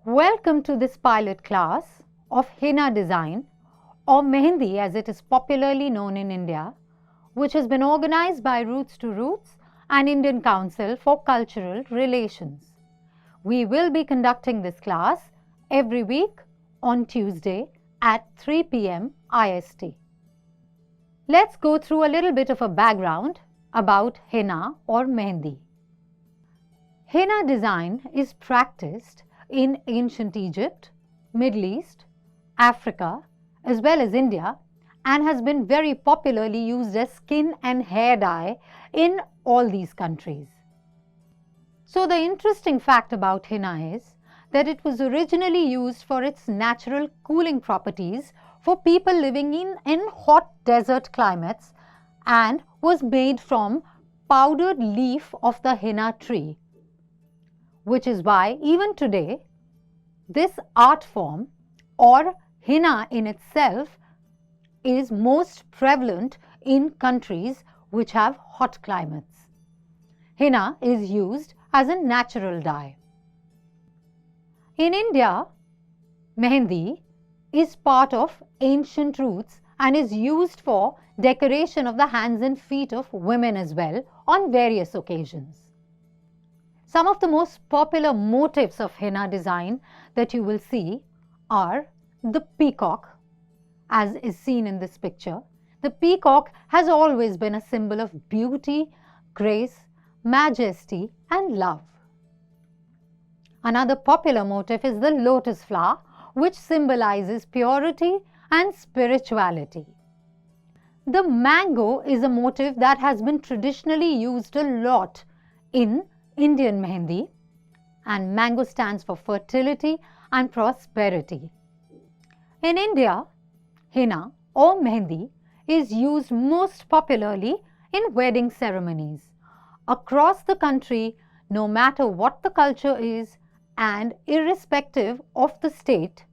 Welcome to this pilot class of henna design, or Mehendi as it is popularly known in India, which has been organized by Roots to Roots and Indian Council for Cultural Relations. We will be conducting this class every week on Tuesday at 3 p.m. IST. Let's go through a little bit of a background about henna or Mehendi. Henna design is practiced in ancient Egypt, Middle East, Africa, as well as India, and has been very popularly used as skin and hair dye in all these countries. So the interesting fact about henna is that it was originally used for its natural cooling properties for people living in hot desert climates and was made from powdered leaf of the henna tree, which is why even today this art form or henna in itself is most prevalent in countries which have hot climates. Henna is used as a natural dye. In India, Mehendi is part of ancient roots and is used for decoration of the hands and feet of women as well on various occasions. Some of the most popular motifs of henna design that you will see are the peacock, as is seen in this picture. The peacock has always been a symbol of beauty, grace, majesty and love. Another popular motif is the lotus flower, which symbolizes purity and spirituality. The mango is a motif that has been traditionally used a lot in Indian Mehendi, and mango stands for fertility and prosperity. In India, henna or Mehendi is used most popularly in wedding ceremonies. Across the country, no matter what the culture is and irrespective of the state,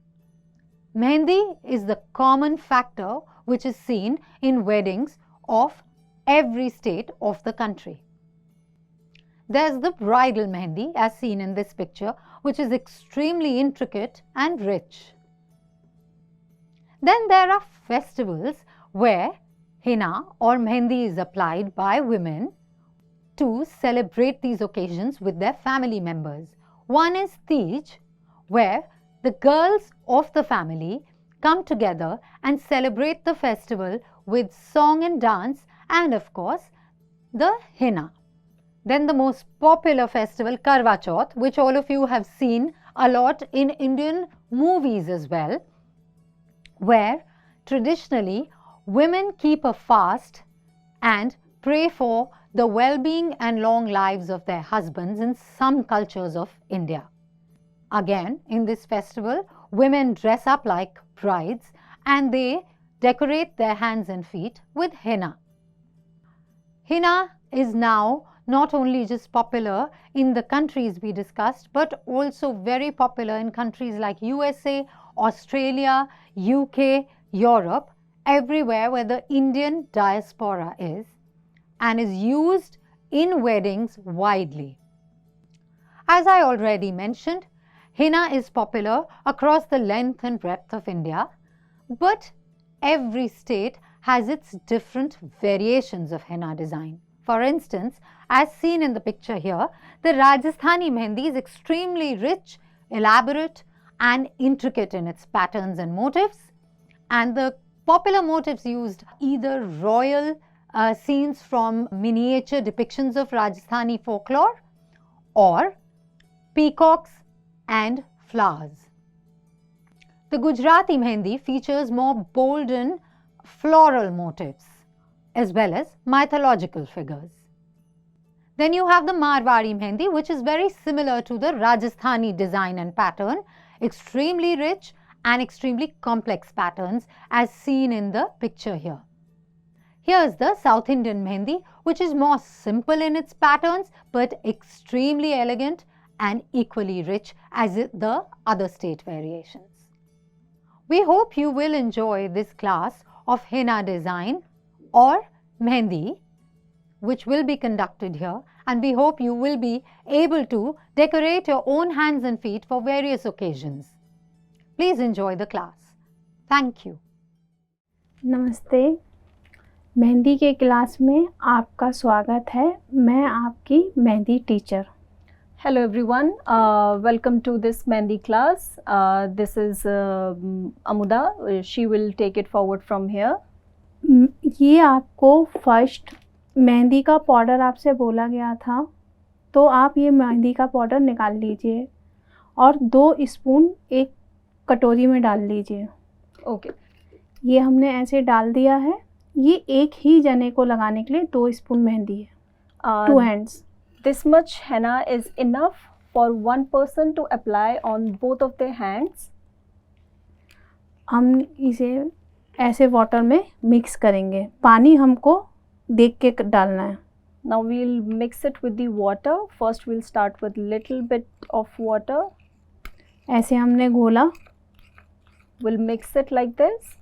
Mehendi is the common factor which is seen in weddings of every state of the country. There's the bridal Mehendi as seen in this picture, which is extremely intricate and rich. Then there are festivals where henna or Mehendi is applied by women to celebrate these occasions with their family members. One is Teej, where the girls of the family come together and celebrate the festival with song and dance and of course the henna. Then the most popular festival, Karwa Chauth, which all of you have seen a lot in Indian movies as well, where traditionally women keep a fast and pray for the well-being and long lives of their husbands in some cultures of India. Again, in this festival, women dress up like brides and they decorate their hands and feet with henna. Henna is now not only just popular in the countries we discussed, but also very popular in countries like USA, Australia, UK, Europe, everywhere where the Indian diaspora is, and is used in weddings widely. As I already mentioned, henna is popular across the length and breadth of India, but every state has its different variations of henna design. For instance, as seen in the picture here, the Rajasthani Mehendi is extremely rich, elaborate and intricate in its patterns and motifs, and the popular motifs used either royal scenes from miniature depictions of Rajasthani folklore or peacocks and flowers. The Gujarati Mehendi features more bold and floral motifs as well as mythological figures. Then you have the Marwari Mehendi, which is very similar to the Rajasthani design and pattern, extremely rich and extremely complex patterns as seen in the picture here. Here's the South Indian Mehendi, which is more simple in its patterns but extremely elegant and equally rich as the other state variations. We hope you will enjoy this class of henna design or Mehendi, which will be conducted here, and we hope you will be able to decorate your own hands and feet for various occasions. Please enjoy the class. Thank you. नमस्ते, मेहंदी के class में आपका स्वागत है। मैं आपकी mehndi teacher. Hello everyone, welcome to this Mehndi class. This is Amuda. She will take it forward from here. ये आपको फर्स्ट मेहंदी का पाउडर आपसे बोला गया था, तो आप ये मेहंदी का पाउडर निकाल लीजिए और 2 स्पून एक कटोरी में डाल लीजिए। Okay. ये हमने ऐसे डाल दिया है। ये एक ही जने को लगाने के लिए 2 स्पून मेहंदी है। 2 hands. This much henna is enough for one person to apply on both of their hands. हम इसे ऐसे वाटर में मिक्स करेंगे। पानी हमको देख के डालना है। Now we'll mix it with the water. First we'll start with little bit of water. ऐसे हमने घोला। We'll mix it like this.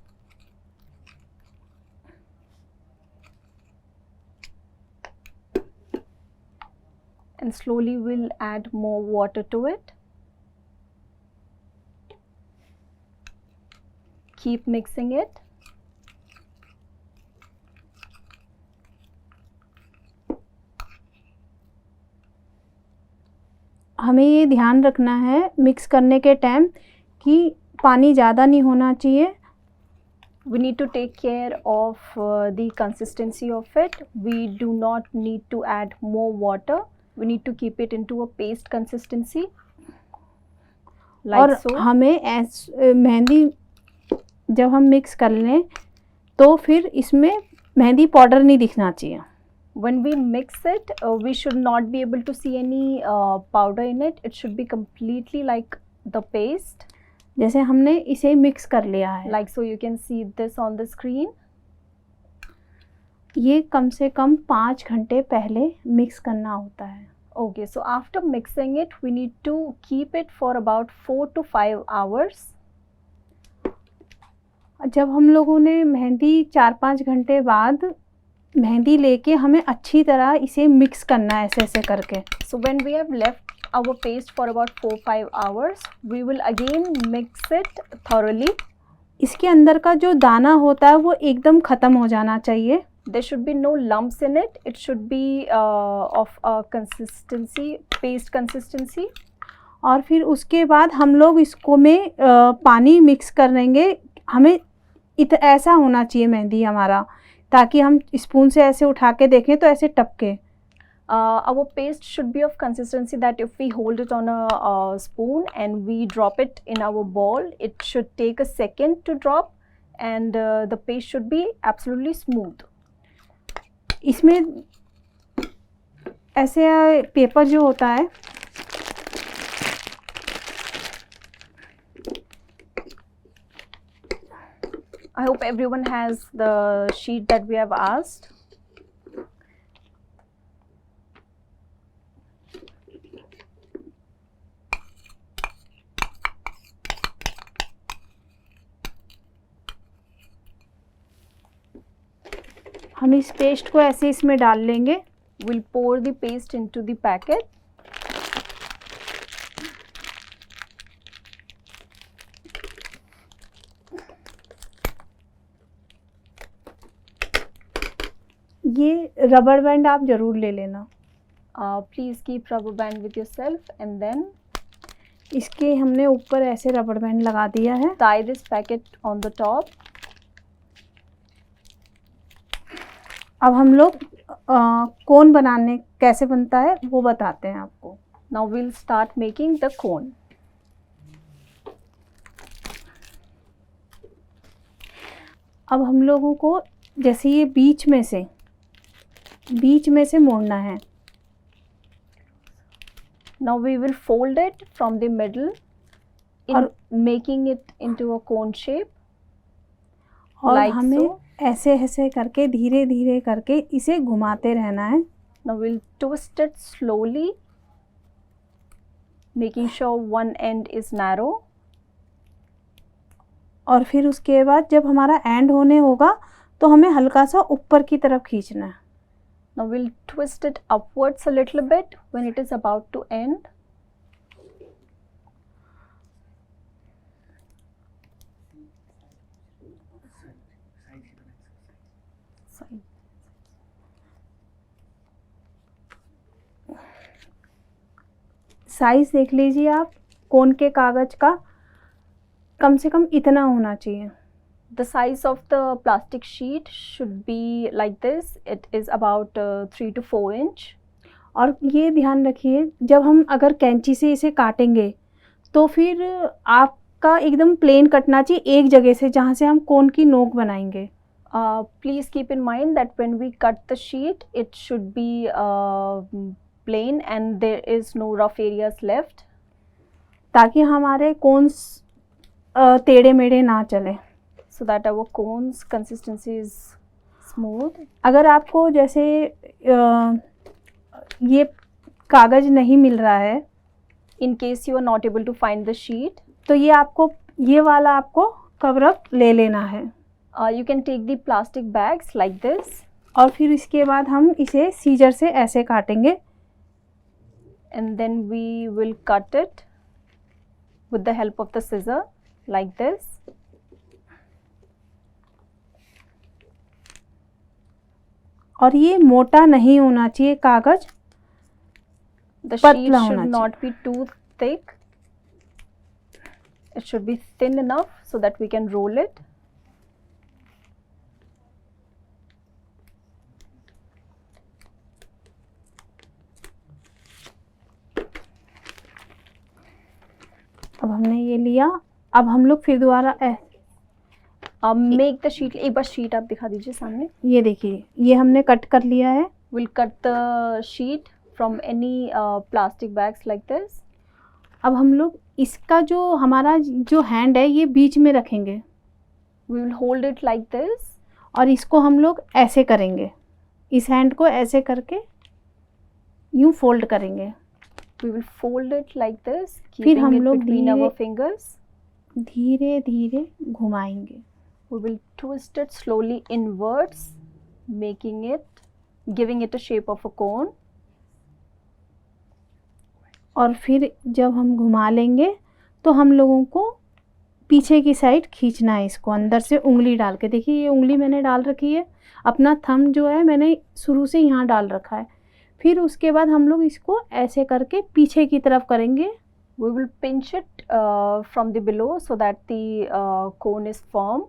And slowly we'll add more water to it. Keep mixing it. हमें ये ध्यान रखना है mix करने के टाइम कि पानी ज़्यादा नहीं होना चाहिए। We need to take care of the consistency of it. We do not need to add more water. We need to keep it into a paste consistency. Like और so. हमें मेहंदी जब हम मिक्स कर लें तो फिर इसमें मेहंदी पाउडर नहीं दिखना चाहिए। When we mix it, we should not be able to see any powder in it. It should be completely like the paste. जैसे हमने इसे मिक्स कर लिया है। Like so, you can see this on the screen. ये कम से कम 5 घंटे पहले मिक्स करना होता है। Okay, so after mixing it, we need to keep it for about 4 to 5 hours. जब हम लोगों ने मेहंदी 4-5 घंटे बाद मेहंदी लेके हमें अच्छी तरह इसे मिक्स करना है ऐसे ऐसे करके। So when we have left our paste for about 4-5 hours, we will again mix it thoroughly. इसके अंदर का जो दाना होता है वो एकदम ख़त्म हो जाना चाहिए। There should be no lumps in it. It should be of a consistency, paste consistency. और फिर उसके बाद हम लोग इसको में पानी मिक्स करेंगे। हमें ऐसा होना चाहिए मेहंदी हमारा, ताकि हम स्पून से ऐसे उठा के देखें तो ऐसे टपके। Our paste should be of consistency that if we hold it on a spoon and we drop it in our bowl, it should take a second to drop, and the paste should be absolutely smooth. इसमें ऐसे paper जो होता है I hope everyone has the sheet that we have asked. हम इस paste को ऐसे इसमें डाल लेंगे। We'll pour the paste into the packet. ये रबर बैंड आप ज़रूर ले लेना। Please keep rubber band with yourself, and then इसके हमने ऊपर ऐसे रबर बैंड लगा दिया है। tie this packet on the top. अब हम लोग कोन बनाने कैसे बनता है वो बताते हैं आपको। Now we'll start making the cone. अब हम लोगों को जैसे ये बीच में से मोड़ना है। Now we will fold it from the middle in making it into a cone shape. और like हमें so. ऐसे ऐसे करके धीरे धीरे करके इसे घुमाते रहना है। Now we'll twist it slowly, making sure one end is narrow. और फिर उसके बाद जब हमारा एंड होने होगा तो हमें हल्का सा ऊपर की तरफ खींचना है। Now we'll twist it upwards a little bit when it is about to end. Size देख लीजिए आप, कोन के कागज का कम से कम इतना होना चाहिए. The size of the plastic sheet should be like this. It is about 3 to 4 inch. और ये ध्यान रखिए, जब हम अगर कैंची से इसे काटेंगे तो फिर आपका एकदम प्लेन कटना चाहिए एक जगह से, जहाँ से हम कोन की नोक बनाएंगे. Please keep in mind that when we cut the sheet, it should be plain and there is no rough areas left. ताकि हमारे कोन्स टेढ़े मेढ़े ना चले. So that our cones consistency is smooth. अगर आपको जैसे ये कागज नहीं मिल रहा है, In case you are not able to find the sheet, तो ये वाला आपको कवर अप ले लेना है. you can take the plastic bags like this. और फिर इसके बाद हम इसे सीजर से ऐसे काटेंगे. And then we will cut it with the help of the scissor like this. और ये मोटा नहीं होना चाहिए कागज, The sheet पतला होना should not be too thick. It should be thin enough so that we can roll it. अब हमने ये लिया. अब हम लोग फिर दोबारा Make the sheet. एक बार sheet आप दिखा दीजिए सामने. ये देखिए, ये हमने कट कर लिया है. We'll cut the sheet from any plastic bags like this. अब हम लोग इसका जो हमारा जो हैंड है ये बीच में रखेंगे. We will hold it like this. और इसको हम लोग ऐसे करेंगे, इस हैंड को ऐसे करके यूं फोल्ड करेंगे. We will fold it like this, फिर keeping हम it लोग between our fingers. धीरे धीरे घुमाएंगे. We will twist it slowly inwards, giving it a shape of a cone. और फिर जब हम घुमा लेंगे तो हम लोगों को पीछे की साइड खींचना है. इसको अंदर से उंगली डाल के, देखिए ये उंगली मैंने डाल रखी है, अपना थंब जो है मैंने शुरू से यहाँ डाल रखा है. फिर उसके बाद हम लोग इसको ऐसे करके पीछे की तरफ करेंगे. We will pinch it from the below so that the cone is firm.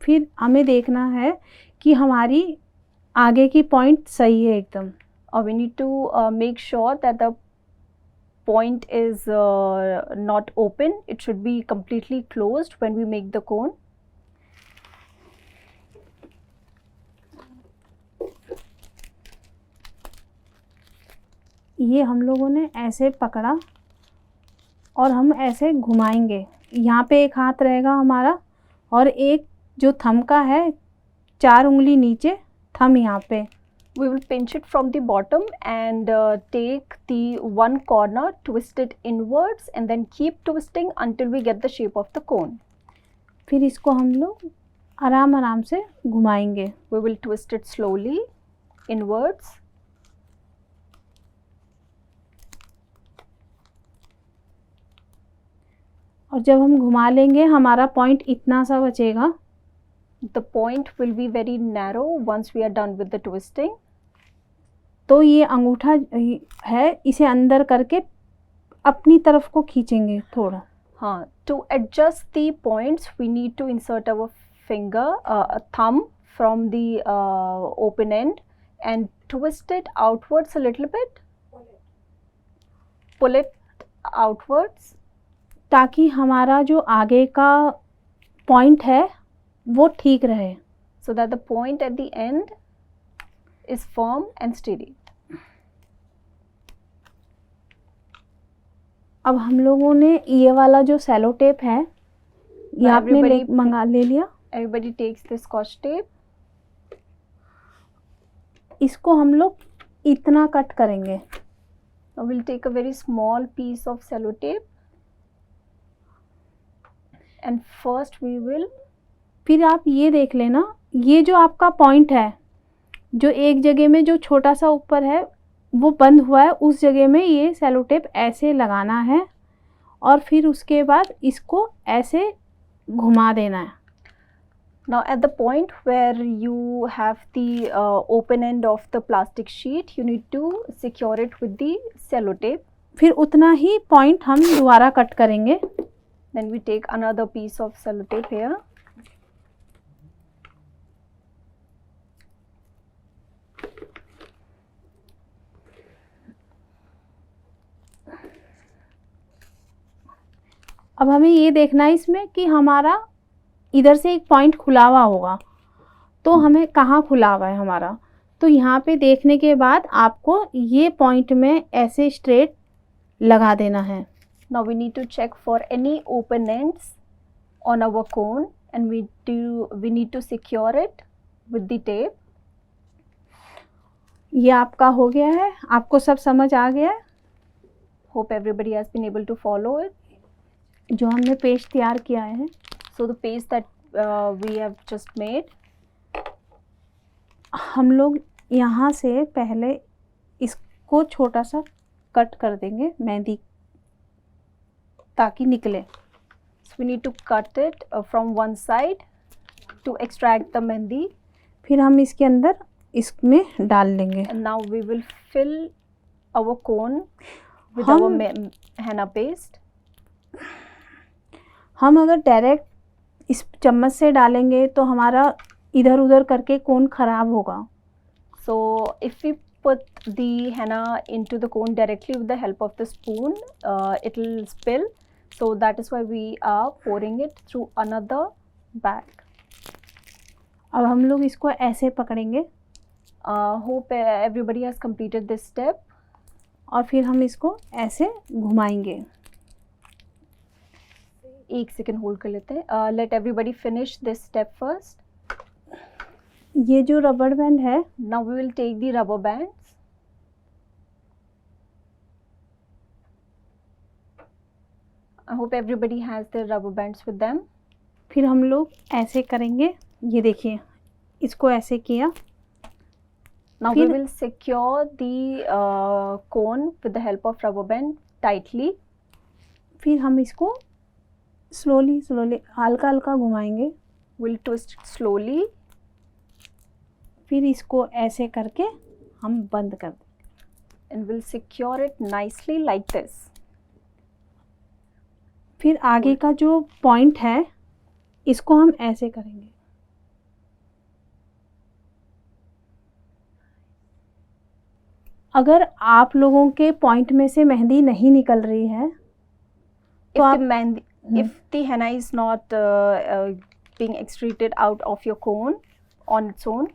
फिर हमें देखना है कि हमारी आगे की पॉइंट सही है एकदम. We need to make sure that the point is not open. It should be completely closed when we make the cone. ये हम लोगों ने ऐसे पकड़ा और हम ऐसे घुमाएंगे. यहाँ पे एक हाथ रहेगा हमारा और एक जो थंब का है, 4 उंगली नीचे, थंब यहाँ पे. We will pinch it from the bottom and take the one corner, twist it inwards and then keep twisting until we get the shape of the cone. फिर इसको हम लोग आराम आराम से घुमाएंगे. We will twist it slowly inwards. और जब हम घुमा लेंगे हमारा पॉइंट इतना सा बचेगा. The point will be very narrow once we are done with the twisting. तो ये अंगूठा है, इसे अंदर करके अपनी तरफ को खींचेंगे थोड़ा. हाँ, to adjust the points we need to insert our finger, thumb from the open end and twist it outwards a little bit. Pull it outwards. ताकि हमारा जो आगे का पॉइंट है वो ठीक रहे. So that the point at the end is firm and steady. अब हम लोगों ने ये वाला जो सेलो टेप है ये आपने ले लिया. Everybody takes the scotch tape. इसको हम लोग इतना कट करेंगे. Now we'll take a very small piece of cello tape and first we will. फिर आप ये देख लेना, ये जो आपका पॉइंट है जो एक जगह में जो छोटा सा ऊपर है वो बंद हुआ है, उस जगह में ये सेलो टेप ऐसे लगाना है और फिर उसके बाद इसको ऐसे घुमा देना है। Now at the point where you have the open end of the plastic sheet, you need to secure it with the sellotape. फिर उतना ही पॉइंट हम दोबारा कट करेंगे। Then we take another piece of sellotape here. अब हमें ये देखना है इसमें कि हमारा इधर से एक पॉइंट खुला हुआ होगा, तो हमें कहाँ खुला हुआ है हमारा, तो यहाँ पे देखने के बाद आपको ये पॉइंट में ऐसे स्ट्रेट लगा देना है। Now we need to check for any open ends on our cone and we need to secure it with the tape. ये आपका हो गया है, आपको सब समझ आ गया है। Hope everybody has been able to follow it. जो हमने पेज तैयार किया है, So the paste that we have just made, हम लोग यहाँ से पहले इसको छोटा सा कट कर देंगे मेहंदी ताकि निकले। so we need to cut it from one side to extract the mehndi. फिर हम इसके अंदर इसमें डाल देंगे। And now we will fill our cone with our henna paste. हम अगर डायरेक्ट इस चम्मच से डालेंगे तो हमारा इधर उधर करके कोन खराब होगा। So if we put the henna into the cone directly with the help of the spoon, it will spill. So that is why we are pouring it through another bag. अब हम लोग इसको ऐसे पकड़ेंगे Hope everybody has completed this step. और फिर हम इसको ऐसे घुमाएंगे। एक सेकेंड होल्ड कर लेते हैं। Let everybody finish this step first. ये जो रबर बैंड है, Now we will take the rubber bands. I hope everybody has their rubber bands with them. फिर हम लोग ऐसे करेंगे। ये देखिए, इसको ऐसे किया। Now we will secure the cone with the help of rubber band tightly. फिर हम इसको स्लोली हल्का हल्का घुमाएंगे। We'll twist it slowly. फिर इसको ऐसे करके हम बंद कर देंगे। And we'll secure it nicely like this. फिर आगे का जो पॉइंट है इसको हम ऐसे करेंगे। अगर आप लोगों के पॉइंट में से मेहंदी नहीं निकल रही है तो आप If the henna is not being extruded out of your cone on its own,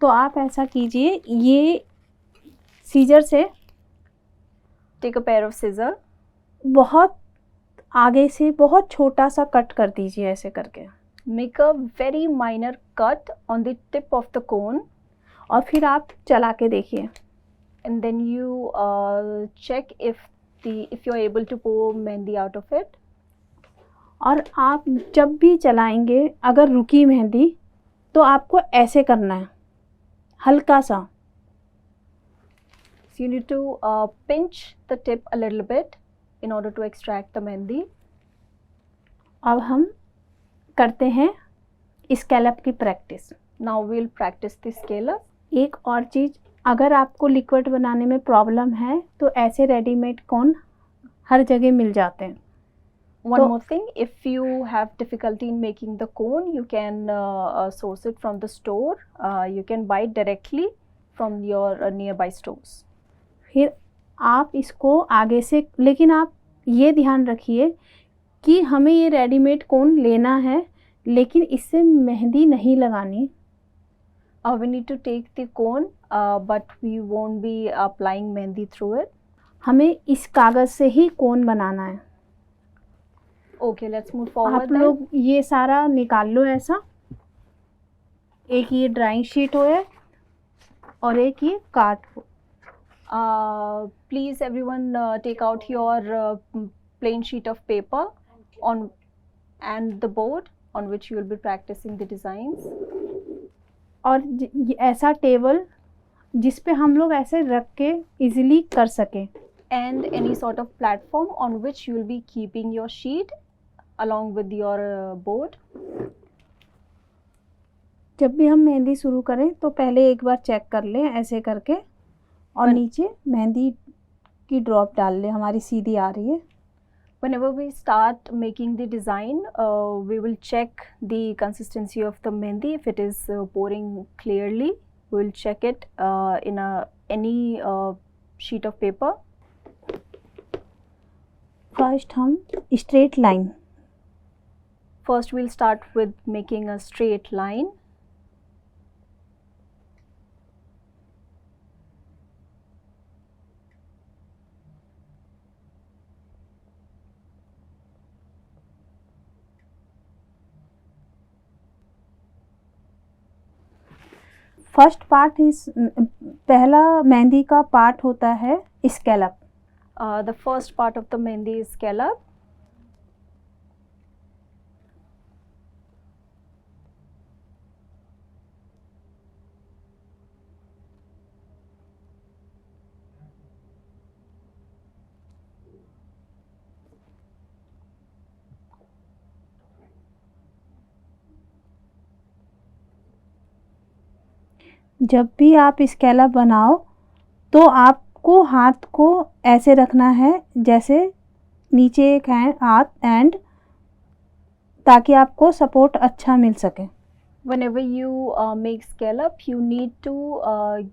तो आप ऐसा कीजिए, ये सीजर से take a pair of scissors. बहुत आगे से बहुत छोटा सा कट कर दीजिए ऐसे करके। Make a very minor cut on the tip of the cone. और फिर आप चला के देखिए। And then you check if you are able to pour mehndi out of it. और आप जब भी चलाएंगे अगर रुकी मेहंदी तो आपको ऐसे करना है, हल्का सा। So you need to pinch the tip a little bit in order to extract the mehndi. अब हम करते हैं स्कैलप की practice. Now we'll practice the scallop. एक और चीज़, अगर आपको लिक्विड बनाने में प्रॉब्लम है तो ऐसे रेडीमेड कोन हर जगह मिल जाते हैं। One more thing, if you have difficulty in making the cone, you can source it from the store. You can buy it directly from your nearby stores. फिर आप इसको आगे से, लेकिन आप ये ध्यान रखिए कि हमें ये रेडीमेड कोन लेना है लेकिन इससे मेहंदी नहीं लगानी। We need to take the cone, but we won't be applying mehndi through it. हमें इस कागज़ से ही कोन बनाना है। Okay, let's move forward आप then. लोग ये सारा निकाल लो ऐसा। एक ये ड्राइंग शीट हो है और एक ये कार्ड हो। Please everyone take out your plain sheet of paper on and the board on which you will be practicing the designs. और ऐसा टेबल जिस पे हम लोग ऐसे रख के इजीली कर सकें। and any sort of platform on which you will be keeping your sheet along with your board. जब भी हम मेहंदी शुरू करें तो पहले एक बार चेक कर लें ऐसे करके, और नीचे मेहंदी की ड्रॉप डाल लें, हमारी सीधी आ रही है। Whenever we start making the design, we will check the consistency of the mehendi. If it is pouring clearly, we will check it in any sheet of paper. First हम straight line, First we'll start with making a straight line. First part इस पहला मेहंदी का part होता है scallop. The first part of the mehendi is scallop. जब भी आप scallop बनाओ तो आपको हाथ को ऐसे रखना है जैसे नीचे एक हाथ एंड, ताकि आपको सपोर्ट अच्छा मिल सके। Whenever you make scallop, you need to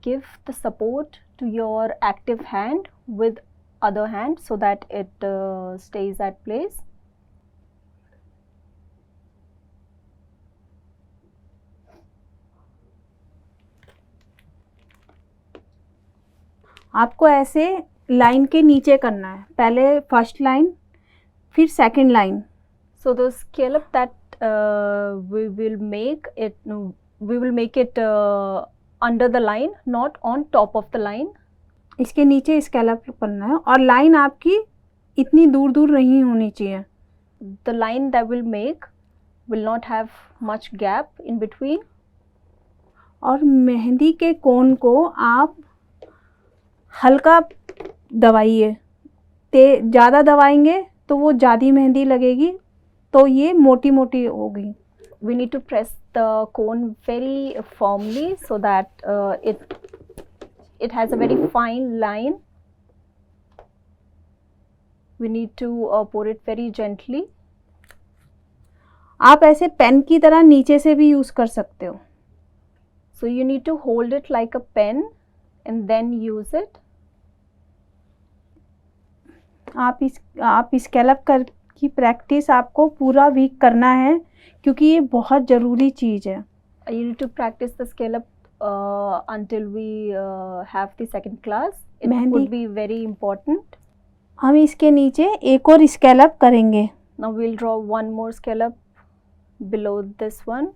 give the support to your active hand with other hand so that it stays at place. आपको ऐसे लाइन के नीचे करना है, पहले फर्स्ट लाइन फिर second line. So the scallop that we will make it under the line, not on top of the line. इसके नीचे स्कैलप करना है और लाइन आपकी इतनी दूर दूर नहीं होनी चाहिए। The line that we'll make will not have much gap in between. और मेहंदी के कोन को आप हल्का दबाइए, ज़्यादा दबाएंगे तो वो ज़्यादा मेहंदी लगेगी, तो ये मोटी मोटी होगी। We need to press the cone very firmly so that it has a very fine line. We need to pour it very gently. आप ऐसे पेन की तरह नीचे से भी यूज़ कर सकते हो। So you need to hold it like a pen and then use it. आप स्कैलप की प्रैक्टिस आपको पूरा वीक करना है, क्योंकि ये बहुत ज़रूरी चीज़ है। You need to practice the scallop until we have the second class. It would be very important. हम इसके नीचे एक और स्कैलप करेंगे। Now we'll draw one more scallop below this one.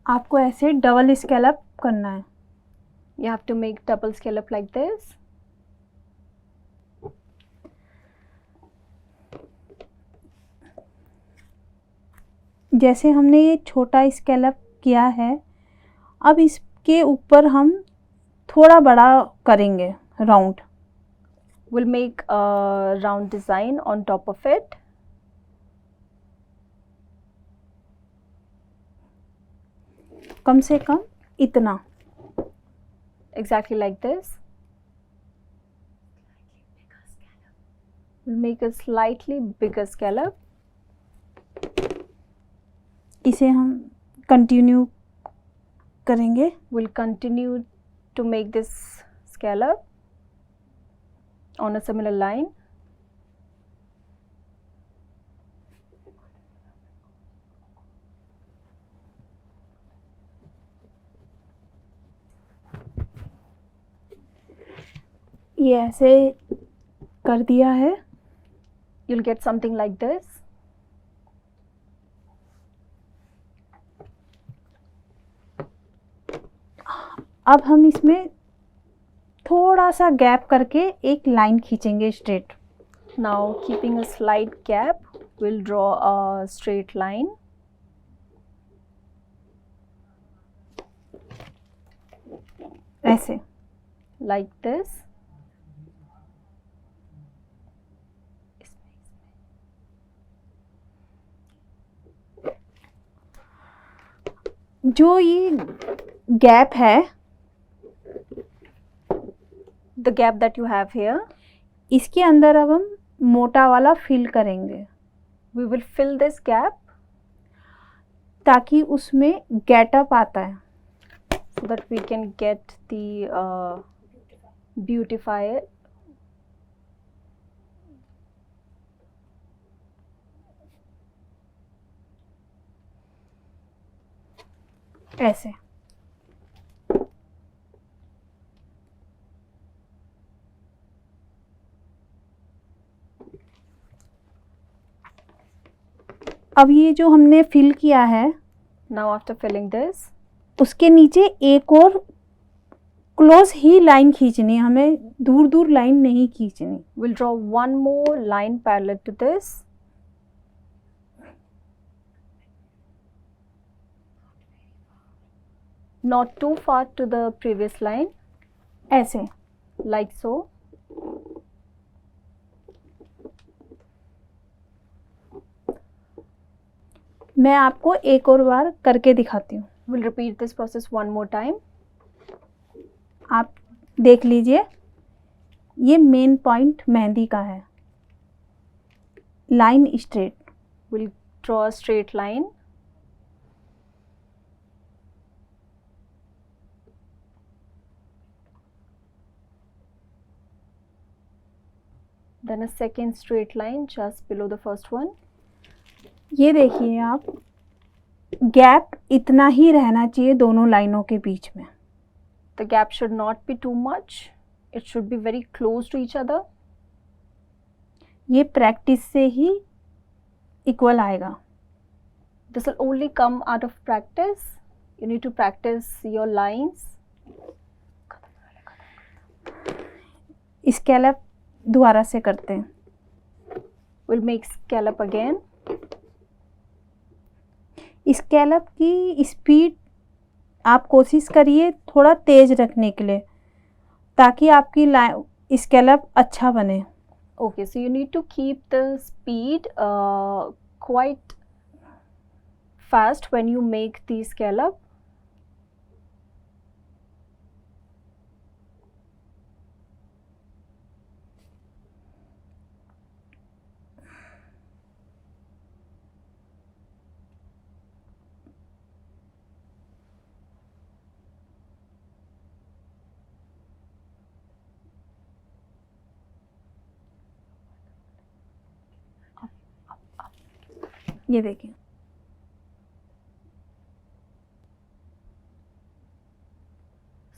आपको ऐसे डबल स्कैलप करना है। You have to make double scallop like this. जैसे हमने ये छोटा स्कैलप किया है, अब इसके ऊपर हम थोड़ा बड़ा करेंगे round. We'll make a round design on top of it. कम से कम इतना। Exactly like this. We'll make a slightly bigger scallop. इसे हम कंटिन्यू करेंगे। We'll continue to make this scallop on a similar line. ये ऐसे कर दिया है। You'll get something like this. अब हम इसमें थोड़ा सा गैप करके एक लाइन खींचेंगे straight. Now, keeping a slight gap, we'll draw a straight line. ऐसे Like this. जो ये गैप है, The gap that you have here, इसके अंदर अब हम मोटा वाला फिल करेंगे we will fill this gap ताकि उसमें गैटअप आता है। so that we can get the beautifier. ऐसे अब ये जो हमने फिल किया है, Now, after filling this, उसके नीचे एक और क्लोज ही लाइन खींचनी है, हमें दूर दूर लाइन नहीं खींचनी। we'll draw one more line parallel to this. Not too far to the previous line, ऐसे like so. मैं आपको एक और बार करके दिखाती हूँ, We'll repeat this process one more time. आप देख लीजिए। ये मेन पॉइंट मेहंदी का है, line straight. We'll draw a straight line. Then a second straight line just below the first one. ये देखिए आप, गैप इतना ही रहना चाहिए दोनों लाइनों के बीच में। The gap should not be too much. It should be very close to each other. ये प्रैक्टिस से ही इक्वल आएगा। This will only come out of practice. You need to practice your lines. Scallop दोबारा से करते हैं। We'll make scallop again. Scallop की speed आप कोशिश करिए थोड़ा तेज रखने के लिए, ताकि आपकी स्कैलप अच्छा बने। Okay, so you need to keep the speed quite fast when you make the scallop. ये देखिए,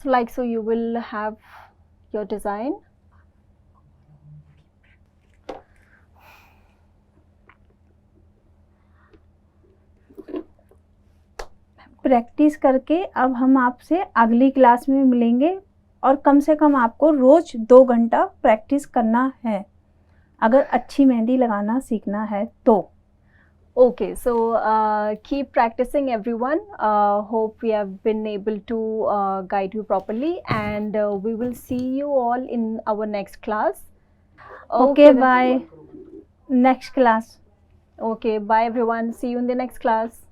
So like so you will have your design. Practice करके अब हम आपसे अगली क्लास में मिलेंगे, और कम से कम आपको रोज 2 घंटा प्रैक्टिस करना है, अगर अच्छी मेहंदी लगाना सीखना है तो। Okay, so keep practicing everyone. Hope we have been able to guide you properly, and we will see you all in our next class. Okay then- bye, next class. Okay, bye everyone. See you in the next class.